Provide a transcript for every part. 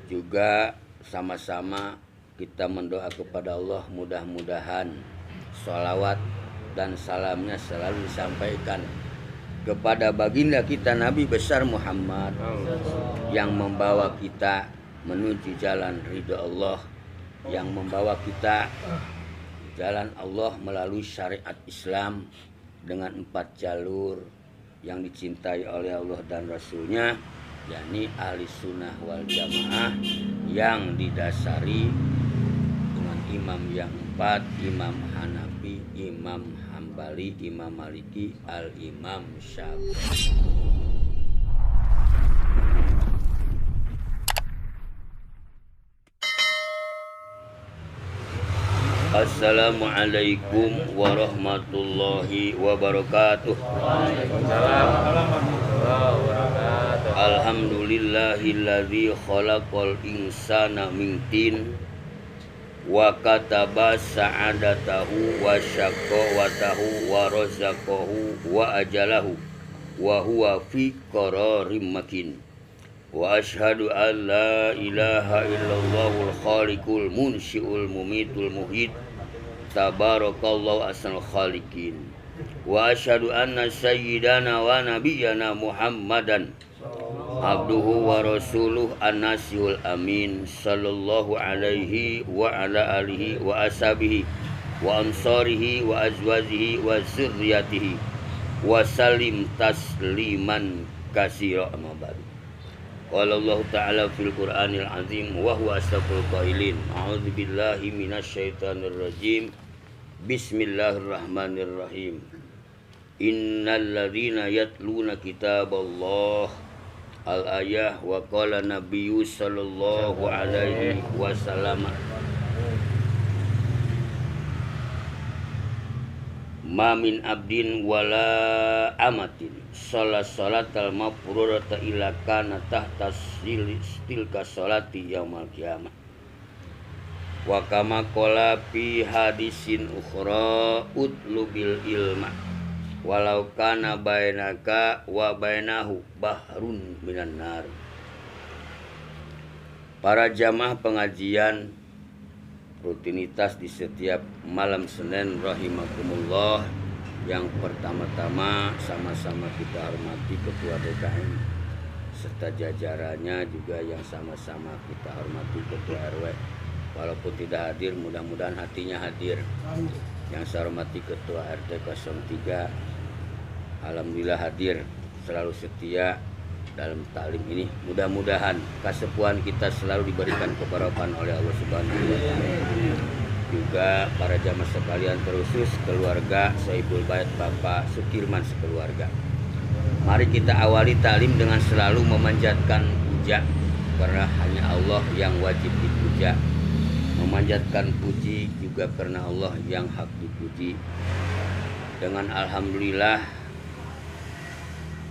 Juga sama-sama kita mendoa kepada Allah, mudah-mudahan sholawat dan salamnya selalu disampaikan kepada baginda kita Nabi besar Muhammad yang membawa kita menuju jalan ridha Allah, yang membawa kita jalan Allah melalui syariat Islam dengan 4 jalur yang dicintai oleh Allah dan Rasulnya, yakni ahli sunnah wal jamaah yang didasari dengan imam yang 4, Imam Hanafi, Imam Hambali, Imam Maliki, Al-Imam Syafi'i. Assalamualaikum warahmatullahi wabarakatuh. Waalaikumsalam warahmatullahi wabarakatuh. Alhamdulillahilladzi khalaqal insana min tin wa kataba sa'adatahu wa syaqawatahu wa razaqahu wa ajalahu wa huwa fi qararim makin. Wa ashhadu an la ilaha illallahul khaliqul munsyiul mumitul muhid tabarakallahu asnal khaliqin. Wa ashhadu anna sayyidana wa nabiyyana Muhammadan abduhu wa rasuluh an-nasihul amin sallallahu alaihi wa ala alihi wa ashabihi wa ansarihi wa azwajihi wa zurriyatihi wa salim tasliman katsira amma ba'du. Qala Allah Ta'ala fil Qur'anil Azim wa huwa asdaqul qailin. A'udzu billahi minasyaitonir rajim. Bismillahirrahmanirrahim. Innal ladzina yatluna kitaballah al-ayah wa qala nabiyyu sallallahu alaihi wasallam ma min abdin wala amatin salatal mafrurata ila kana tahta tilka salati yaumal qiyamah wa kama qala fi hadisin ukhra utlubil ilma walau kana bainaka wa bainahu bahrun minan nar. Para jamaah pengajian rutinitas di setiap malam Senin rahimakumullah, yang pertama-tama sama-sama kita hormati Ketua DKM serta jajarannya, juga yang sama-sama kita hormati Ketua RW walaupun tidak hadir, mudah-mudahan hatinya hadir. Yang saya hormati Ketua RT 03, alhamdulillah hadir, selalu setia dalam taklim ini. Mudah-mudahan kasepuhan kita selalu diberikan keberkahan oleh Allah Subhanahu wa taala. Juga para jamaah sekalian, terkhusus keluarga Sohibul Bait Bapak Sukirman sekeluarga. Mari kita awali taklim dengan selalu memanjatkan puja, karena hanya Allah yang wajib dipuja. Memanjatkan puji juga karena Allah yang hak dipuji. Dengan alhamdulillah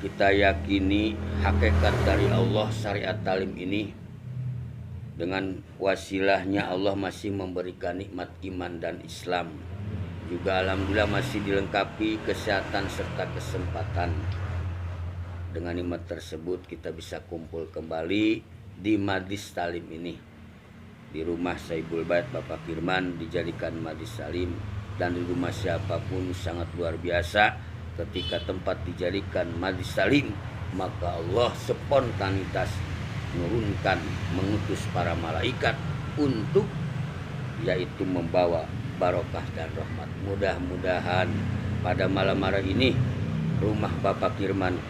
kita yakini hakikat dari Allah syariat talim ini. Dengan wasilahnya Allah masih memberikan nikmat iman dan Islam. Juga alhamdulillah masih dilengkapi kesehatan serta kesempatan. Dengan nikmat tersebut kita bisa kumpul kembali di majlis talim ini. Di rumah Sohibul Bait Bapak Firman dijadikan majlis talim, dan di rumah siapapun sangat luar biasa ketika tempat dijadikan majlis talim, maka Allah spontanitas mengutus para malaikat untuk yaitu membawa barokah dan rahmat. Mudah-mudahan pada malam hari ini rumah Bapak Firman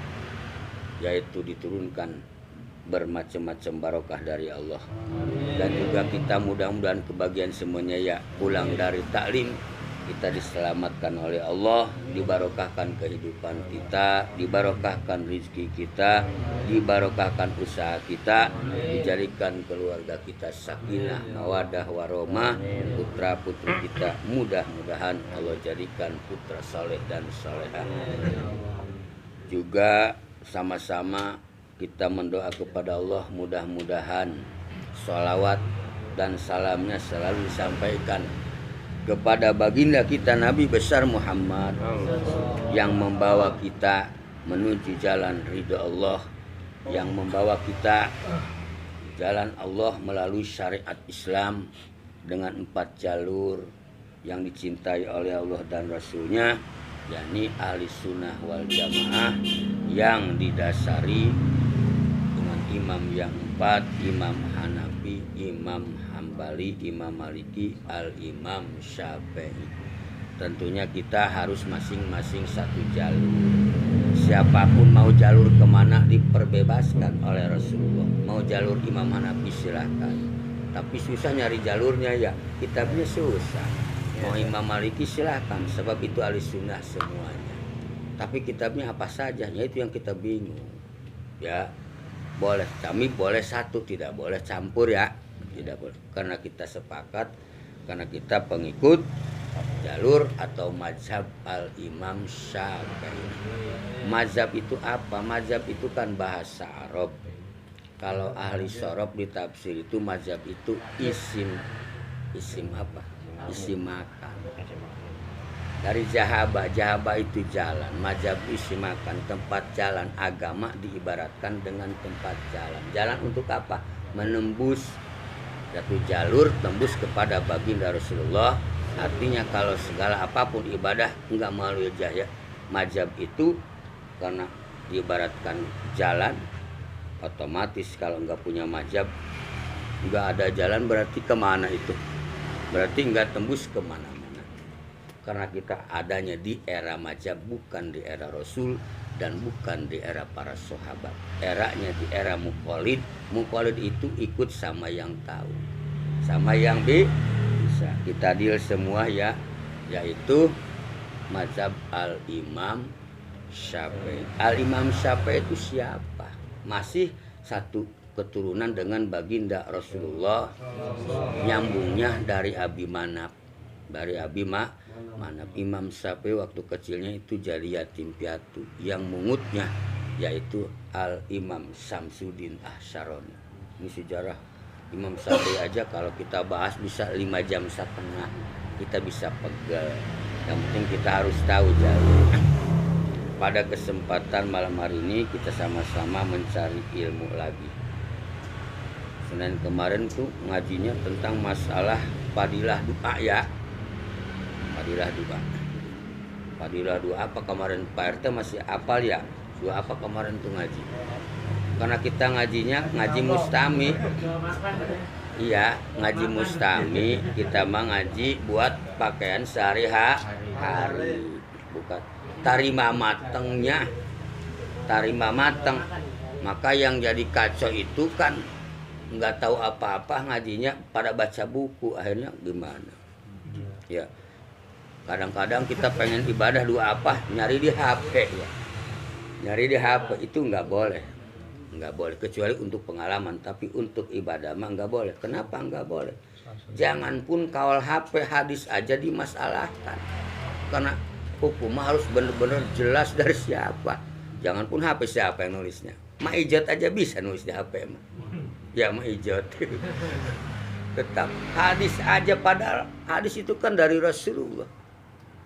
yaitu diturunkan bermacam-macam barokah dari Allah. Dan juga kita mudah-mudahan kebagian semuanya ya pulang dari taklim kita diselamatkan oleh Allah, dibarokahkan kehidupan kita, dibarokahkan rezeki kita, dibarokahkan usaha kita, dijadikan keluarga kita sakinah, mawadah, warahmah, putra putri kita mudah-mudahan Allah jadikan putra saleh dan salehah. Juga sama-sama kita mendoa kepada Allah, mudah-mudahan sholawat dan salamnya selalu disampaikan kepada baginda kita Nabi besar Muhammad yang membawa kita menuju jalan ridha Allah, yang membawa kita jalan Allah melalui syariat Islam dengan 4 jalur yang dicintai oleh Allah dan Rasulnya, yakni ahli sunnah wal jamaah yang didasari dengan imam yang 4, Imam Hanafi, Imam Hambali, Imam Maliki, Al-Imam Syafi'i. Tentunya kita harus masing-masing satu jalur. Siapapun mau jalur kemana diperbebaskan oleh Rasulullah. Mau jalur Imam Hanafi silahkan, tapi susah nyari jalurnya ya, kitabnya susah. Mau Imam Maliki silahkan, sebab itu ahli sunnah semuanya. Tapi kitabnya apa saja, ya itu yang kita bingung. Ya boleh, kami boleh satu, tidak boleh campur ya, tidak boleh. Karena kita sepakat, karena kita pengikut jalur atau mazhab al-Imam Syafi'i. Mazhab itu apa? Mazhab itu kan bahasa Arab. Kalau ahli sorob di tafsir itu mazhab itu isim apa? Isim makan. Dari jahaba itu jalan. Mazhab isim makan, tempat jalan. Agama diibaratkan dengan tempat jalan. Jalan untuk apa? Menembus satu jalur, tembus kepada baginda Rasulullah. Artinya kalau segala apapun ibadah enggak melalui jaya mazhab itu, karena diibaratkan jalan, otomatis kalau enggak punya mazhab, enggak ada jalan, berarti kemana itu? Berarti enggak tembus kemana-mana. Karena kita adanya di era mazhab, bukan di era Rasul dan bukan di era para sahabat. Eranya di era muqallid. Muqallid itu ikut sama yang tahu, sama yang bisa. Kita deal semua ya, yaitu mazhab al-Imam Syafi'i. Al-Imam Syafi'i itu siapa? Masih satu keturunan dengan baginda Rasulullah, nyambungnya dari Abi Manaf. Dari Abi Manaf. Imam Syafi'i waktu kecilnya itu jadi yatim piatu, yang mungutnya yaitu Al-Imam Samsuddin Asy'arani. Ini sejarah Imam Syafi'i aja kalau kita bahas bisa 5 jam setengah, kita bisa pegel. Yang penting kita harus tahu jalur. Pada kesempatan malam hari ini kita sama-sama mencari ilmu lagi. Senin kemarin tuh ngajinya tentang masalah fadilah doa ya. Fadilah doa. Fadilah doa apa kemarin Pak RT masih hafal ya? Doa apa kemarin tuh ngaji? Karena kita ngajinya ngaji mustami. Iya, ngaji mustami. Kita mah ngaji buat pakaian sehari-hari. Bukan tarima matengnya. Tarima mateng. Maka yang jadi kacau itu kan nggak tahu apa-apa ngajinya, pada baca buku, akhirnya gimana? Ya. Kadang-kadang kita pengen ibadah doa apa, nyari di HP ya. Nyari di HP itu nggak boleh. Nggak boleh, kecuali untuk pengalaman, tapi untuk ibadah mah nggak boleh. Kenapa nggak boleh? Jangan pun kawal HP, hadis aja dimasalahkan, karena hukum harus benar-benar jelas dari siapa. Jangan pun HP, siapa yang nulisnya. Maijot aja bisa nulis di HP mah. Ya maijot. Tetap hadis aja, padahal hadis itu kan dari Rasulullah.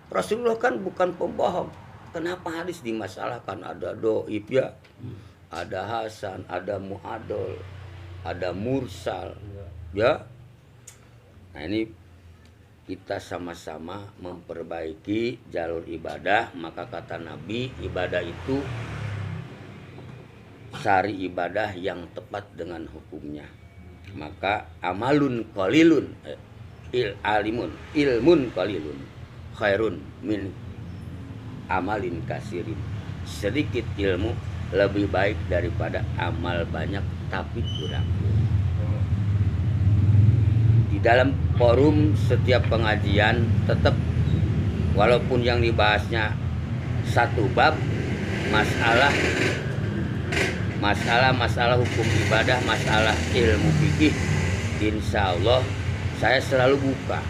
Rasulullah kan bukan pembohong. Kenapa hadis dimasalahkan? Ada doib ya, ada Hasan, ada Mu'adol, ada Mursal, ya. Nah ini kita sama-sama memperbaiki jalur ibadah. Maka kata Nabi, ibadah itu cari ibadah yang tepat dengan hukumnya. Maka amalun qalilun ilmun qalilun khairun min amalin kasirin. Sedikit ilmu lebih baik daripada amal banyak tapi kurang. Di dalam forum setiap pengajian tetap, walaupun yang dibahasnya satu bab, masalah hukum ibadah, masalah ilmu fikih, insya Allah saya selalu buka.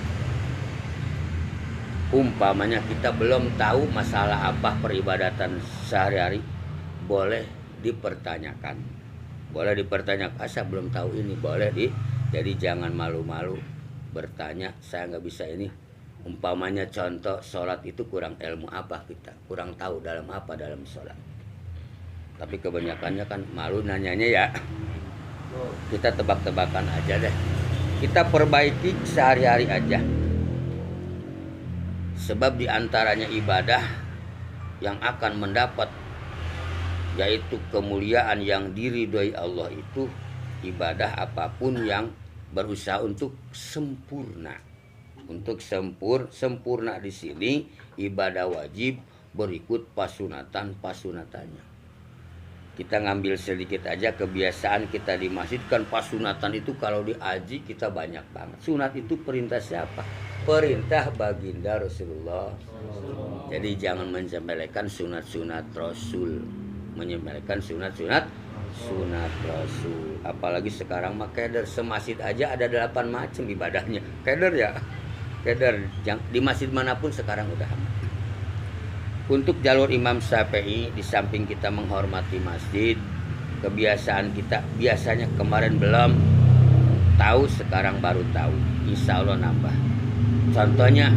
Umpamanya kita belum tahu masalah apa peribadatan sehari-hari, boleh dipertanyakan. Boleh dipertanyakan, saya belum tahu ini, boleh jadi jangan malu-malu bertanya, saya nggak bisa ini. Umpamanya contoh sholat itu kurang ilmu apa kita, kurang tahu dalam sholat. Tapi kebanyakannya kan malu nanyanya ya. Kita tebak-tebakan aja deh. Kita perbaiki sehari-hari aja. Sebab diantaranya ibadah yang akan mendapat yaitu kemuliaan yang diridhoi Allah itu ibadah apapun yang berusaha untuk sempurna. Untuk sempurna di sini ibadah wajib berikut pasunatan-pasunatannya. Kita ngambil sedikit aja kebiasaan kita di masjid kan pasunatan itu kalau di haji kita banyak banget. Sunat itu perintah siapa? Perintah baginda Rasulullah. Jadi jangan menyepelekan sunat-sunat Rasul, menyepelekan sunat-sunat Rasul. Apalagi sekarang mah keder, semasjid aja ada 8 macam ibadahnya. Keder ya, keder di masjid manapun sekarang udah aman. Untuk jalur Imam Syafi'i, di samping kita menghormati masjid, kebiasaan kita biasanya kemarin belum tahu, sekarang baru tahu. Insya Allah nambah. Contohnya,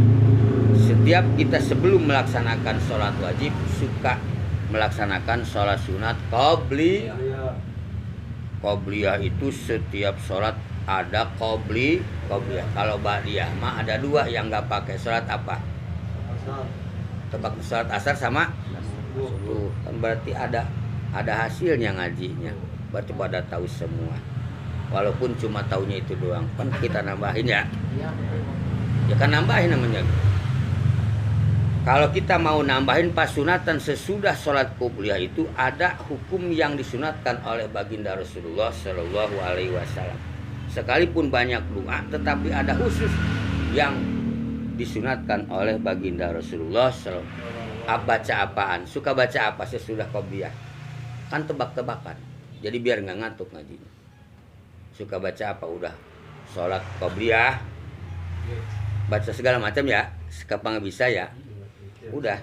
setiap kita sebelum melaksanakan sholat wajib suka melaksanakan sholat sunat qobliyah. Qobliyah itu setiap sholat ada qobliyah. Kalau ba'diyah mah ada 2 yang nggak pakai sholat apa? Tebak, sholat asar sama tuh kan berarti ada hasilnya ngajinya, berarti pada tahu semua walaupun cuma taunya itu doang. Kan kita nambahin ya kan nambahin namanya. Kalau kita mau nambahin pasunatan sesudah sholat qobliyah itu ada hukum yang disunatkan oleh baginda Rasulullah Shallallahu Alaihi Wasallam. Sekalipun banyak doa tetapi ada khusus yang disunatkan oleh baginda Rasulullah SAW. Baca apaan? Suka baca apa sesudah qobliyah? Kan tebak-tebakan. Jadi biar nggak ngantuk ngajinya. Suka baca apa? Udah sholat qobliyah, baca segala macam ya. Sekapa nggak bisa ya. Udah,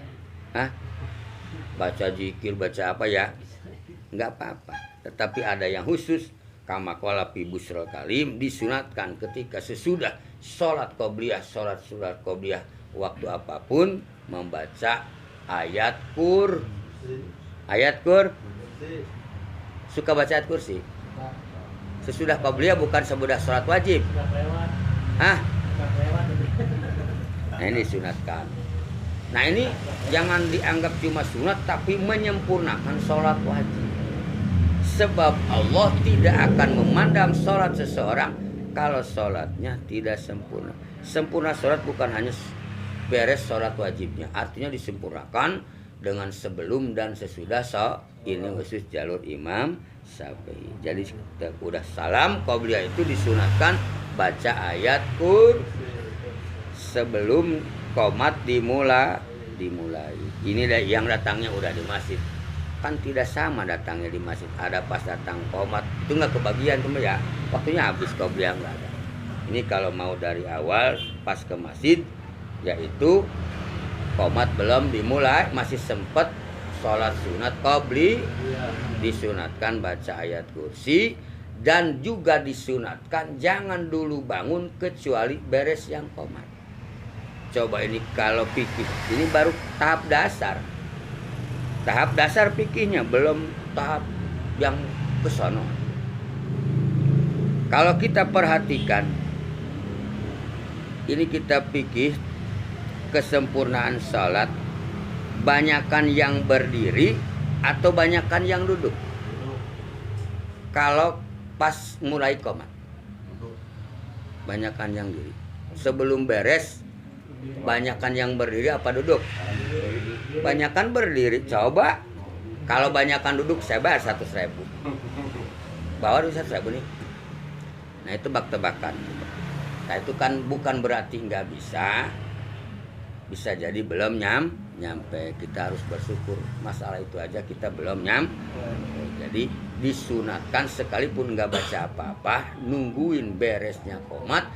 baca zikir, baca apa ya? Nggak apa-apa. Tetapi ada yang khusus. Kama qala fi busrul kalim, disunatkan ketika sesudah sholat qobliyah, sholat qobliyah waktu apapun membaca ayat suka baca ayat kursi sesudah qobliyah, bukan sesudah sholat wajib. Nah ini disunatkan. Nah ini jangan dianggap cuma sunat tapi menyempurnakan sholat wajib. Sebab Allah tidak akan memandang sholat seseorang kalau sholatnya tidak sempurna. Sempurna sholat bukan hanya beres sholat wajibnya, artinya disempurnakan dengan sebelum dan sesudah ini khusus jalur Imam Syafi'i. Jadi kita udah salam qobliyah itu disunatkan baca ayat sebelum qomat dimulai. Ini yang datangnya udah di masjid. Kan tidak sama datangnya di masjid, ada pas datang qomat itu nggak kebagian tuh ya, waktunya habis qobliyah nggak ada. Ini kalau mau dari awal pas ke masjid yaitu qomat belum dimulai, masih sempet sholat sunat qobliyah, disunatkan baca ayat kursi dan juga disunatkan jangan dulu bangun kecuali beres yang qomat. Coba ini kalau fikih ini baru tahap dasar. Tahap dasar fikihnya belum tahap yang kesono. Kalau kita perhatikan, ini kita fikih kesempurnaan salat, banyakan yang berdiri atau banyakan yang duduk. Kalau pas mulai qomat, banyakan yang diri. Sebelum beres, banyakan yang berdiri apa duduk? Banyakan berdiri. Coba kalau banyakan duduk saya bayar 100.000. Bawa 100.000 nih. Nah itu tebak-tebakan. Nah itu kan bukan berarti nggak bisa. Bisa jadi belum nyampe. Kita harus bersyukur. Masalah itu aja kita belum nyampe. Jadi disunatkan sekalipun nggak baca apa-apa, nungguin beresnya qomat.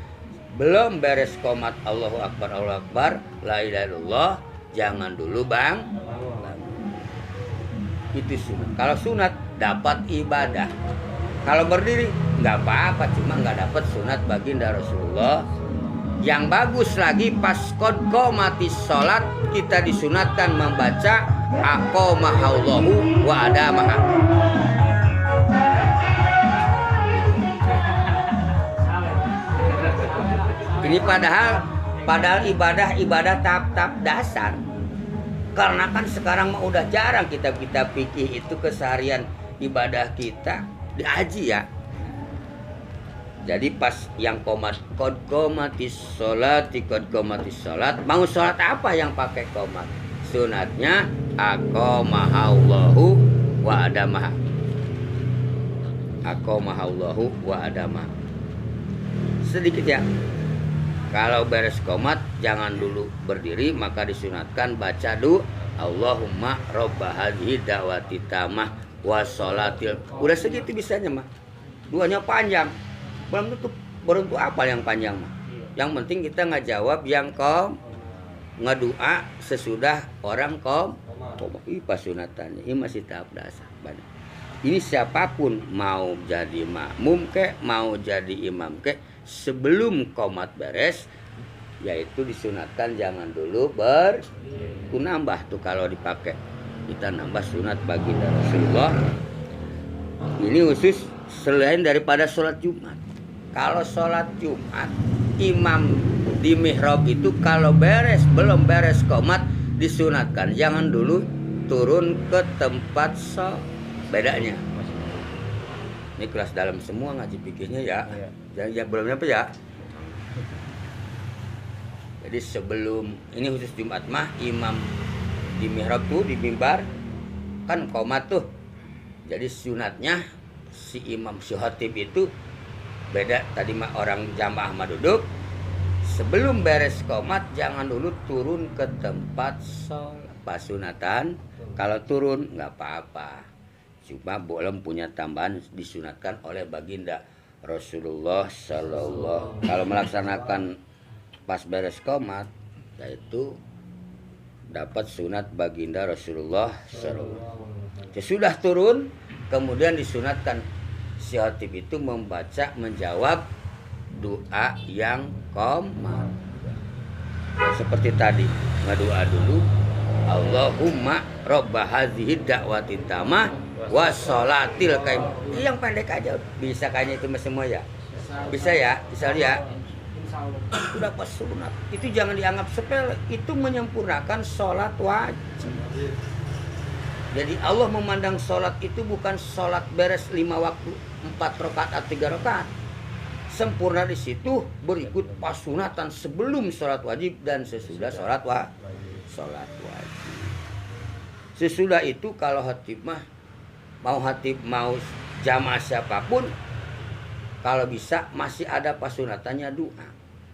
Belum beres qomat Allahu Akbar, la ilaha illallah, jangan dulu bang. Itu sunat. Kalau sunat dapat ibadah. Kalau berdiri nggak apa-apa, cuma nggak dapat sunat baginda Rasulullah. Yang bagus lagi pas qomatis sholat kita disunatkan membaca aqamahallahu wa adamaha. Ini padahal ibadah tahap dasar. Karena kan sekarang mah udah jarang kita pikir itu keseharian ibadah kita dihaji ya. Jadi pas yang qad qomatis sholat, mau sholat apa yang pakai qomat? Sunatnya aqamahallahu wa adamaha. Aqamahallahu wa adamaha. Sedikit ya. Kalau beres qomat jangan dulu berdiri, maka disunatkan baca doa Allahumma robba hadhihi da'wati tamah wa sholatil. Udah segitu bisanya mah. Duanya panjang. Belum tentu apa yang panjang mah. Yang penting kita ngajawab yang ngedoa sesudah orang ini pas sunatannya. Ini masih tahap dasar. Ini siapapun mau jadi makmum kek, mau jadi imam kek, sebelum qomat beres, yaitu disunatkan jangan dulu nambah tuh kalau dipakai. Kita nambah sunat baginda Rasulullah. Ini khusus selain daripada sholat Jumat. Kalau sholat Jumat, imam di mihrab itu kalau belum beres qomat disunatkan jangan dulu turun ke tempat bedanya. Ini kelas dalam semua ngaji pikirnya ya. Ya belum apa ya. Jadi sebelum ini khusus Jumat mah imam di mihrab tuh di mimbar kan qomat tuh. Jadi sunatnya si imam si khatib itu beda tadi mah orang jamaah mah duduk. Sebelum beres qomat jangan dulu turun ke tempat sholat pas sunatan. Kalau turun nggak apa-apa. Cuma belum punya tambahan disunatkan oleh baginda Rasulullah Sallallahu. Kalau melaksanakan pas beres qomat, yaitu dapat sunat baginda Rasulullah Sallallahu. Sesudah turun, kemudian disunatkan si khatib itu menjawab doa yang qomat. Seperti tadi, ngedoa dulu, Allahumma robba hadhihi da'wati tamah wa sholatil qaim. Yang pendek aja bisa kayaknya itu semua ya. Bisa ya, bisa ya. Sudah pas sunat. Itu jangan dianggap sepele, itu menyempurnakan sholat wajib. Jadi Allah memandang sholat itu bukan sholat beres 5 waktu 4 rakaat atau 3 rakaat. Sempurna di situ berikut pasunatan sebelum sholat wajib dan sesudah sholat wajib. Sesudah itu kalau khatib mau jamaah siapapun, kalau bisa masih ada pasunatannya doa.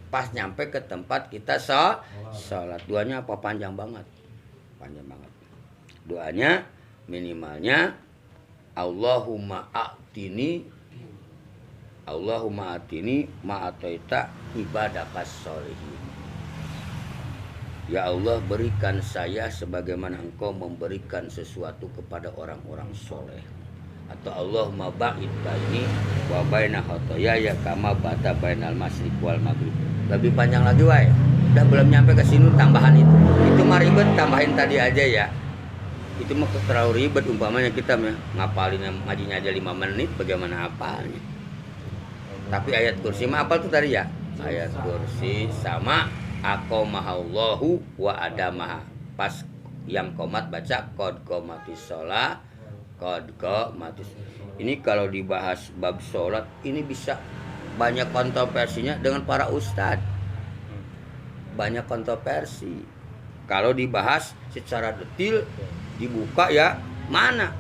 Pas nyampe ke tempat kita sholat, doanya apa panjang banget. Doanya minimalnya Allahumma atini ma'ataita ibadakas sholihin. Ya Allah, berikan saya sebagaimana Engkau memberikan sesuatu kepada orang-orang soleh. Atau Allahumma ba'id baini wa baina khotoyaya kama bata bainal masyriq wal maghrib. Lebih panjang lagi wae. Udah belum nyampe ke sini tambahan itu. Itu mah ribet, tambahin tadi aja ya. Itu mah terlalu ribet umpamanya kita ngapalin ngajinya aja 5 menit bagaimana hafalnya. Tapi ayat kursi mah apal tuh tadi ya. Ayat kursi sama aqamahallahu wa adamaha. Pas yang qomat baca qad qomatis shalah, qad qomatis. Ini kalau dibahas bab sholat ini bisa banyak kontroversinya dengan para ustadz. Banyak kontroversi. Kalau dibahas secara detail dibuka ya mana?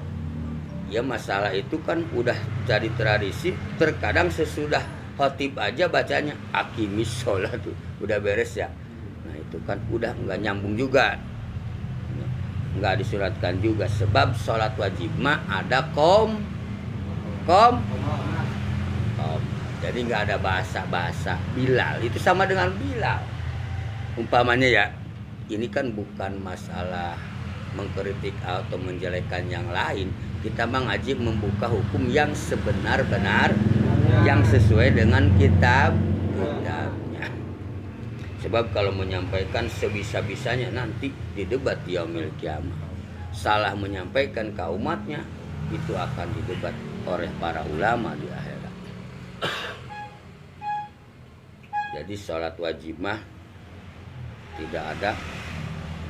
Ya masalah itu kan udah jadi tradisi. Terkadang sesudah khatib aja bacanya akimis sholat tuh udah beres ya. Nah itu kan udah nggak nyambung juga, nggak disuratkan juga. Sebab sholat wajib mah ada kom. Jadi nggak ada bahasa Bilal. Itu sama dengan Bilal. Umpamanya ya, ini kan bukan masalah mengkritik atau menjelekkan yang lain. Kita mah ngaji membuka hukum yang sebenar-benar, yang sesuai dengan kitabnya. Sebab kalau menyampaikan sebisa-bisanya nanti didebat yaumil kiamah. Salah menyampaikan ke umatnya itu akan didebat oleh para ulama di akhirat. Jadi sholat wajib mah tidak ada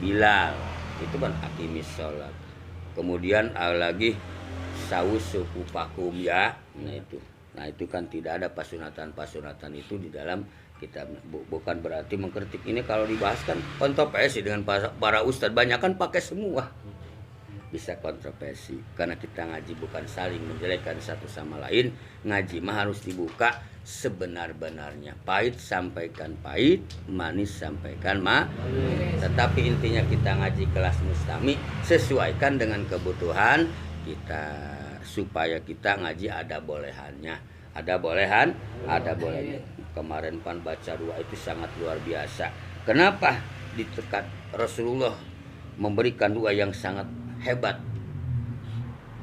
Bilal, itu kan akimis sholat. Kemudian lagi saus suku pakum ya, nah itu kan tidak ada pasunatan itu di dalam kitab. Bukan berarti mengkritik ini, kalau dibahas kan kontroversi dengan para ustadz, banyak kan pakai semua, bisa kontroversi karena kita ngaji bukan saling menjelekkan satu sama lain. Ngaji mah harus dibuka sebenar-benarnya, pahit sampaikan pahit, manis sampaikan tetapi intinya kita ngaji kelas mustami, sesuaikan dengan kebutuhan kita, supaya kita ngaji ada bolehannya. Kemarin pan baca doa itu sangat luar biasa. Kenapa ditekan Rasulullah memberikan doa yang sangat hebat,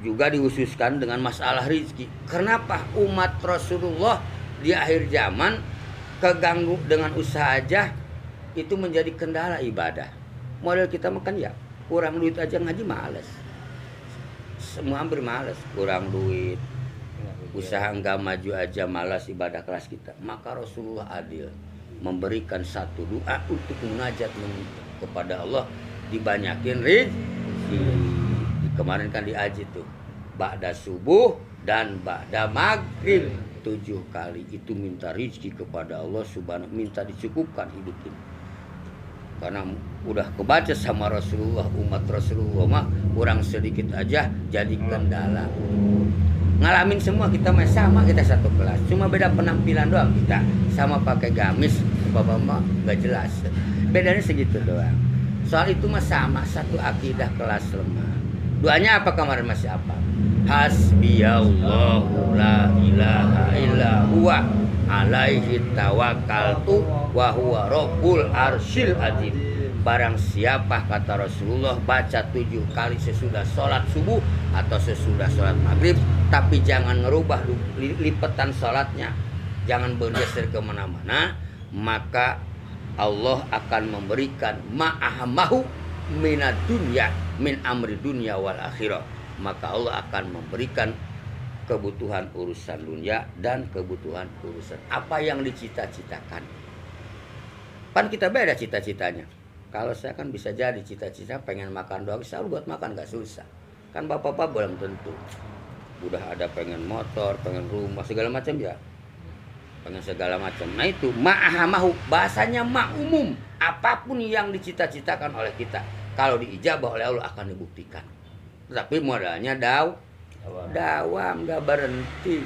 juga dihususkan dengan masalah rizki. Kenapa umat Rasulullah di akhir zaman keganggu dengan usaha aja itu menjadi kendala ibadah. Model kita makan ya kurang duit aja ngaji males, semua hampir males, kurang duit, usaha enggak maju aja malas ibadah kelas kita. Maka Rasulullah adil, memberikan satu doa untuk munajat kepada Allah, dibanyakin rizki. Kemarin kan diaji tuh ba'da subuh dan ba'da maghrib 7 kali itu minta rizki kepada Allah subhanahu, minta dicukupkan hidup ini. Karena udah kebaca sama Rasulullah, umat Rasulullah mah kurang sedikit aja jadi kendala. Ngalamin semua kita mah sama, kita satu kelas, cuma beda penampilan doang. Kita sama pakai gamis, bapak mah nggak jelas, bedanya segitu doang. Soal itu mah sama, satu akidah kelas lemah. Doanya apa kemarin masih apa? Hasbiyallahu la ilaha illa huwa alaihi tawakkaltu wa huwa rabbul arsyil azim. Barang siapa, kata Rasulullah, baca 7 kali sesudah sholat subuh atau sesudah sholat maghrib, tapi jangan ngerubah lipetan sholatnya, jangan bergeser kemana-mana, maka Allah akan memberikan ma'ahamahu minad dunya min amri dunya wal akhirah. Maka Allah akan memberikan kebutuhan urusan dunia dan kebutuhan urusan apa yang dicita-citakan. Pan kita beda cita-citanya. Kalau saya kan bisa jadi cita-cita pengen makan doang, selalu buat makan gak susah. Kan bapak-bapak belum tentu. Udah ada pengen motor, pengen rumah, segala macam ya. Pengen segala macam. Nah itu ma'ahamahu, bahasanya umum. Apapun yang dicita-citakan oleh kita, kalau diijabah oleh Allah akan dibuktikan. Tapi modalnya dawam, nggak berhenti.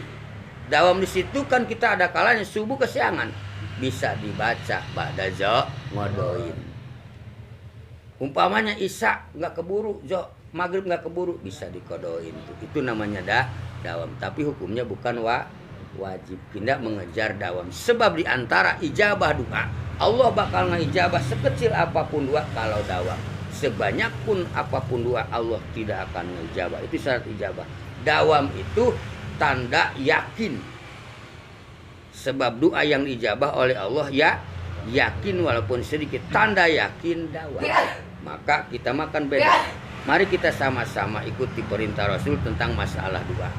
Dawam di situ kan kita ada kalanya subuh kesiangan, bisa dibaca ba'da ngodoin. Umpamanya isya nggak keburu, maghrib nggak keburu, bisa dikodoin. Itu namanya dawam. Tapi hukumnya bukan wajib. Tidak mengejar dawam. Sebab diantara ijabah doa, Allah bakal ngijabah sekecil apapun doa kalau dawam. Sebanyak pun apapun doa Allah tidak akan ngijabah. Itu syarat ijabah. Dawam itu tanda yakin. Sebab doa yang dijabah oleh Allah ya yakin walaupun sedikit. Tanda yakin dawam. Maka kita makan beda. Mari kita sama-sama ikuti perintah Rasul tentang masalah doa.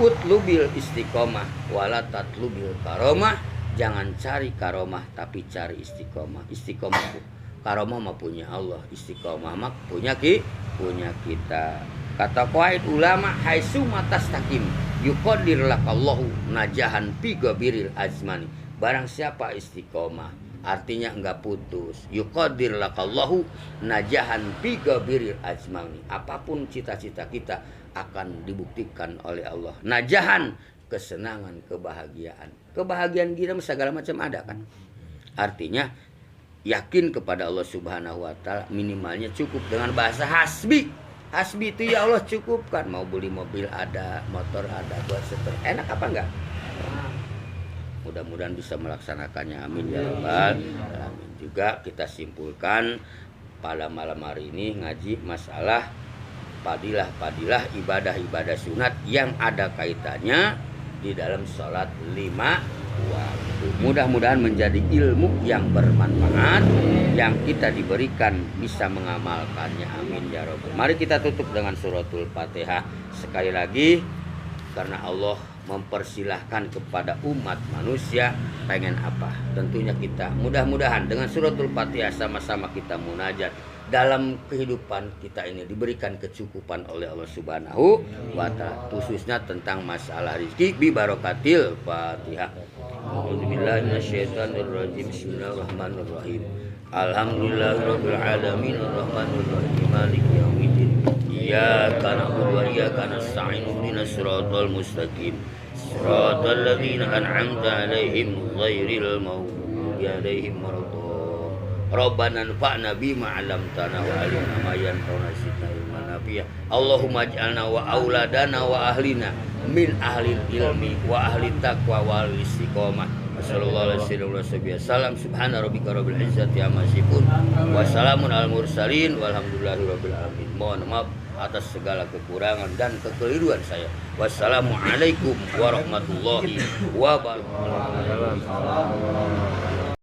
Utlubil istiqomah wala tatlubil karomah. Jangan cari karomah tapi cari istiqomah. Istiqomah karomah mah punya Allah, istiqomah mah punya kita. Kata qaid ulama, haitsu matastakim yuqaddir lakallahu najahan fi ghabiril azmani. Barang siapa istiqomah, artinya enggak putus. Yuqaddir lakallahu najahan fi ghabiril azmani. Apapun cita-cita kita akan dibuktikan oleh Allah. Najahan, kesenangan, kebahagiaan. Kebahagiaan kita segala macam ada kan. Artinya yakin kepada Allah Subhanahu wa taala, minimalnya cukup dengan bahasa hasbi. Hasbi itu ya Allah cukupkan. Mau beli mobil ada, motor ada, buat setor. Enak apa enggak? Mudah-mudahan bisa melaksanakannya. Amin ya rabbal alamin. Juga kita simpulkan pada malam hari ini ngaji masalah padilah ibadah sunat yang ada kaitannya di dalam sholat 5 waktu. Mudah-mudahan menjadi ilmu yang bermanfaat, yang kita diberikan bisa mengamalkannya. Amin ya rabbal. Mari kita tutup dengan suratul Fatihah sekali lagi, karena Allah mempersilahkan kepada umat manusia pengen apa. Tentunya kita mudah-mudahan dengan suratul Fatihah sama-sama kita munajat, dalam kehidupan kita ini diberikan kecukupan oleh Allah Subhanahu wa Ta'ala, khususnya tentang masalah rezeki bi barokatil Fatihah. A'udzubillahi minasyaitonirrajim. Bismillahirrahmanirrahim. Alhamdulillahirabbil alamin arrahmanir rahim maliki yaumiddin. Iyyaka na'budu wa iyyaka nasta'in ihdinas siratal mustaqim. Siratal ladzina an'amta 'alaihim ghairil maghdubi 'alaihim waladdallin. Rabbana anfa'na bima 'allamtana wa 'allimna ma yanfa'una zidna ilman nafi'a. Allahumma ij'alna wa auladana wa ahlina min ahli ilmi wa ahli taqwa wal istiqomah. Sallallahu alaihi wasallam. Subhana rabbika rabbil izzati amma yasifun wa salamun alal mursalin walhamdulillahi rabbil alamin. Mohon maaf atas segala kekurangan dan kekeliruan saya. Wassalamualaikum warahmatullahi wabarakatuh.